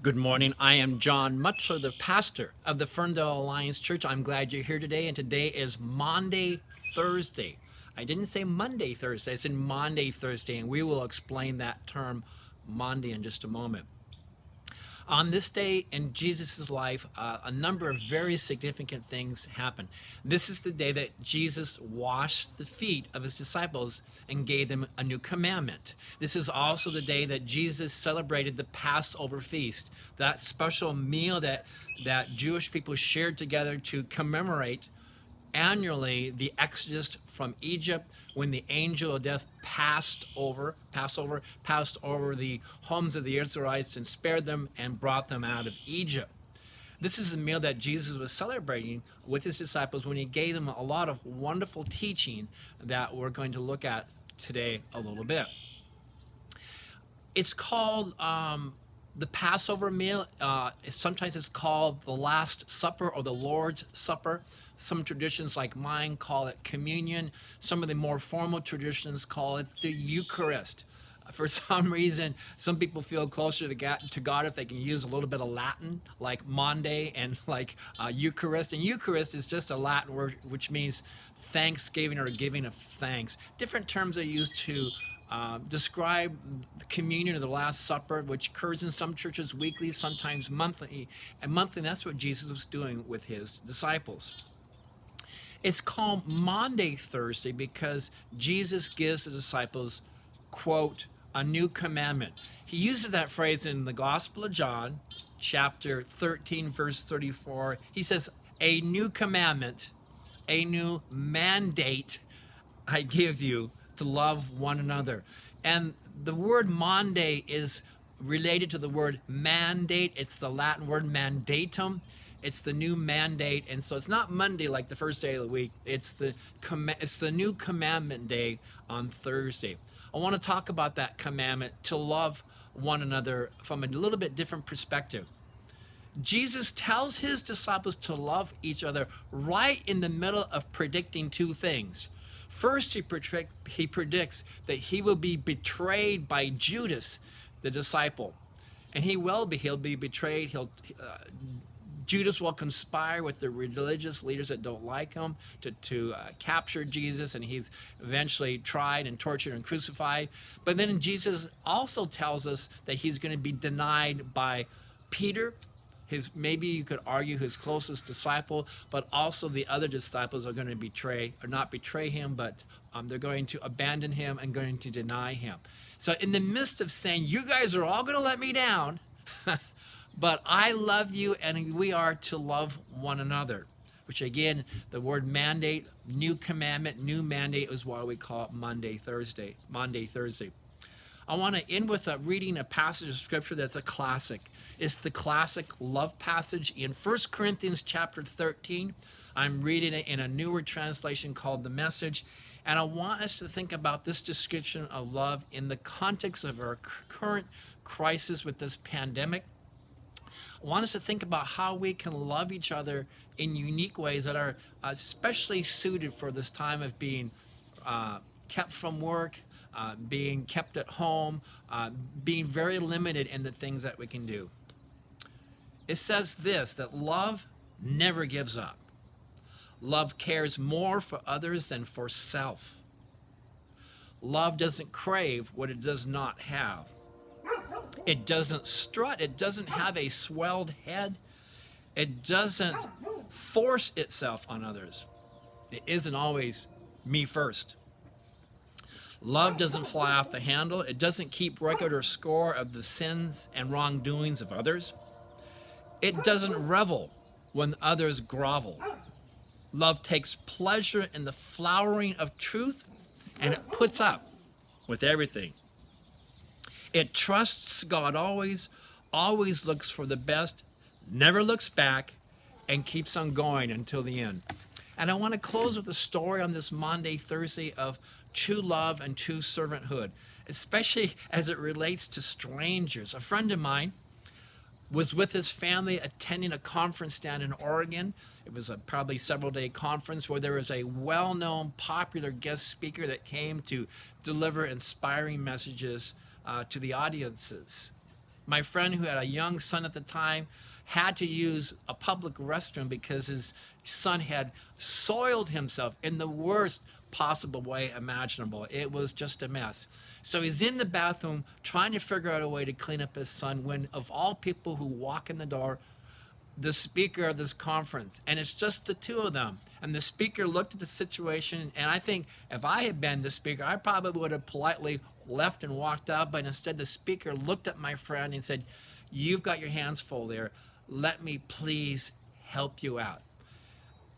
Good morning. I am John Mutchler, the pastor of the Ferndale Alliance Church. I'm glad you're here today, and today is Maundy Thursday. I didn't say Monday Thursday, I said Maundy Thursday, and we will explain that term Maundy in just a moment. On this day in Jesus' life, a number of very significant things happen. This is the day that Jesus washed the feet of his disciples and gave them a new commandment. This is also the day that Jesus celebrated the Passover feast, that special meal that Jewish people shared together to commemorate annually the Exodus from Egypt, when the angel of death passed over the homes of the Israelites and spared them and brought them out of Egypt. This is a meal that Jesus was celebrating with his disciples when he gave them a lot of wonderful teaching that we're going to look at today a little bit. It's called the Passover meal. Sometimes it's called the Last Supper or the Lord's Supper. Some traditions like mine call it communion. Some of the more formal traditions call it the Eucharist. For some reason, some people feel closer to God if they can use a little bit of Latin, like Maundy and like Eucharist. And Eucharist is just a Latin word which means thanksgiving or giving of thanks. Different terms are used to describe the communion or the Last Supper, which occurs in some churches weekly, sometimes monthly. And monthly, that's what Jesus was doing with his disciples. It's called Maundy Thursday because Jesus gives the disciples, quote, a new commandment. He uses that phrase in the Gospel of John, chapter 13, verse 34. He says, a new commandment, a new mandate I give you to love one another. And the word Maundy is related to the word mandate. It's the Latin word mandatum. It's the new mandate, and so it's not Monday like the first day of the week. It's the new commandment day on Thursday. I want to talk about that commandment to love one another from a little bit different perspective. Jesus tells his disciples to love each other right in the middle of predicting two things. First, he predicts that he will be betrayed by Judas, the disciple, and he'll be betrayed. Judas will conspire with the religious leaders that don't like him to capture Jesus, and he's eventually tried and tortured and crucified. But then Jesus also tells us that he's going to be denied by Peter, maybe you could argue his closest disciple, but also the other disciples are going to not betray him, but they're going to abandon him and going to deny him. So in the midst of saying, you guys are all going to let me down, but I love you, and we are to love one another, which again, the word mandate, new commandment, new mandate is why we call it Maundy Thursday. I want to end with reading a passage of scripture that's a classic. It's the classic love passage in 1 Corinthians chapter 13. I'm reading it in a newer translation called The Message, and I want us to think about this description of love in the context of our current crisis with this pandemic. I want us to think about how we can love each other in unique ways that are especially suited for this time of being kept from work, being kept at home, being very limited in the things that we can do. It says this, that love never gives up. Love cares more for others than for self. Love doesn't crave what it does not have. It doesn't strut. It doesn't have a swelled head. It doesn't force itself on others. It isn't always me first. Love doesn't fly off the handle. It doesn't keep record or score of the sins and wrongdoings of others. It doesn't revel when others grovel. Love takes pleasure in the flowering of truth, and it puts up with everything. It trusts God always looks for the best, never looks back, and keeps on going until the end. And I want to close with a story on this Maundy Thursday of true love and true servanthood, especially as it relates to strangers. A friend of mine was with his family attending a conference down in Oregon. It was a probably several-day conference where there was a well-known, popular guest speaker that came to deliver inspiring messages to the audiences. My friend who had a young son at the time had to use a public restroom because his son had soiled himself in the worst possible way imaginable. It was just a mess. So he's in the bathroom trying to figure out a way to clean up his son when, of all people who walk in the door, the speaker of this conference, and it's just the two of them. And the speaker looked at the situation, and I think if I had been the speaker, I probably would have politely left and walked out, but instead the speaker looked at my friend and said, "You've got your hands full there. Let me please help you out."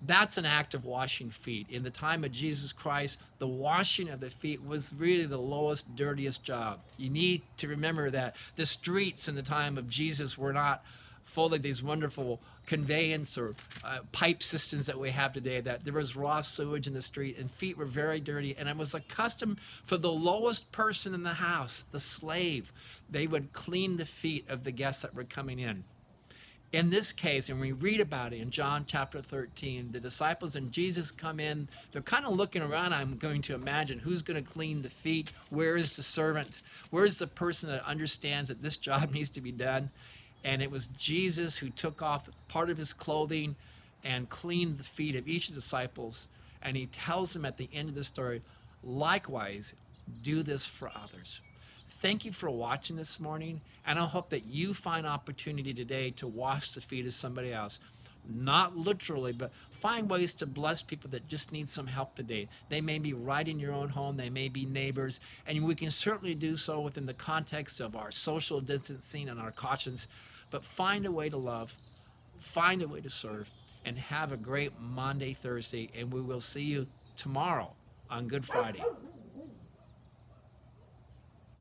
That's an act of washing feet. In the time of Jesus Christ, the washing of the feet was really the lowest, dirtiest job. You need to remember that the streets in the time of Jesus were not full of these wonderful conveyance or pipe systems that we have today, that there was raw sewage in the street and feet were very dirty. And it was a custom for the lowest person in the house, the slave. They would clean the feet of the guests that were coming in. In this case, and we read about it in John chapter 13, the disciples and Jesus come in. They're kind of looking around, I'm going to imagine, who's going to clean the feet? Where is the servant? Where is the person that understands that this job needs to be done? And it was Jesus who took off part of his clothing and cleaned the feet of each of the disciples. And he tells them at the end of the story, likewise, do this for others. Thank you for watching this morning, and I hope that you find opportunity today to wash the feet of somebody else. Not literally, but find ways to bless people that just need some help today. They may be right in your own home, they may be neighbors, and we can certainly do so within the context of our social distancing and our cautions, but find a way to love, find a way to serve, and have a great Maundy, Thursday, and we will see you tomorrow on Good Friday.